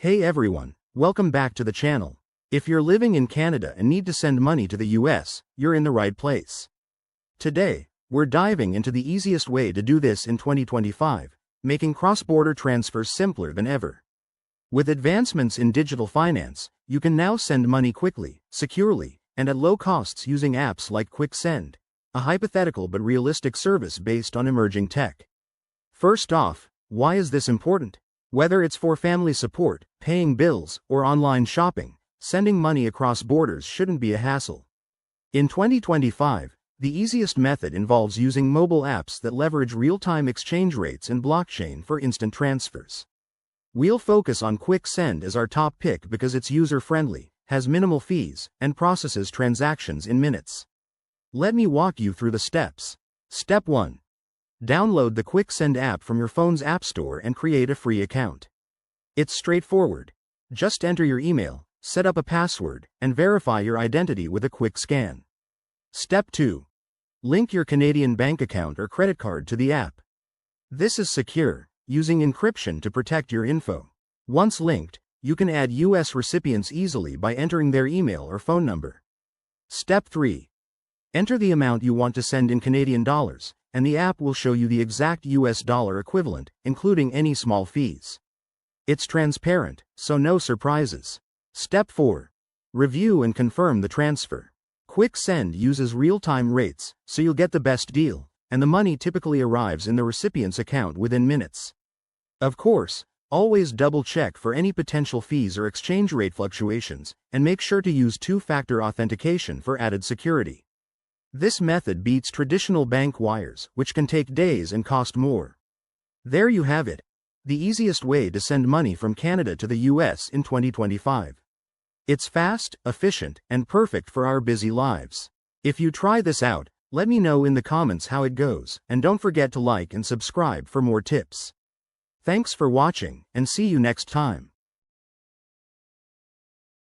Hey everyone, welcome back to the channel. If you're living in Canada and need to send money to the US, you're in the right place. Today, we're diving into the easiest way to do this in 2025, making cross-border transfers simpler than ever. With advancements in digital finance, you can now send money quickly, securely, and at low costs using apps like QuickSend, a hypothetical but realistic service based on emerging tech. First off, why is this important? Whether it's for family support, paying bills, or online shopping, sending money across borders shouldn't be a hassle. In 2025, the easiest method involves using mobile apps that leverage real-time exchange rates and blockchain for instant transfers. We'll focus on QuickSend as our top pick because it's user-friendly, has minimal fees, and processes transactions in minutes. Let me walk you through the steps. Step 1. Download the QuickSend app from your phone's app store and create a free account. It's straightforward. Just enter your email, set up a password, and verify your identity with a quick scan. Step 2. Link your Canadian bank account or credit card to the app. This is secure, using encryption to protect your info. Once linked, you can add US recipients easily by entering their email or phone number. Step 3. Enter the amount you want to send in Canadian dollars, and the app will show you the exact US dollar equivalent, including any small fees. It's transparent, so no surprises. Step 4. Review and confirm the transfer. QuickSend uses real-time rates, so you'll get the best deal, and the money typically arrives in the recipient's account within minutes. Of course, always double-check for any potential fees or exchange rate fluctuations, and make sure to use two-factor authentication for added security. This method beats traditional bank wires, which can take days and cost more. There you have it. The easiest way to send money from Canada to the US in 2025. It's fast, efficient, and perfect for our busy lives. If you try this out, let me know in the comments how it goes, and don't forget to like and subscribe for more tips. Thanks for watching, and see you next time.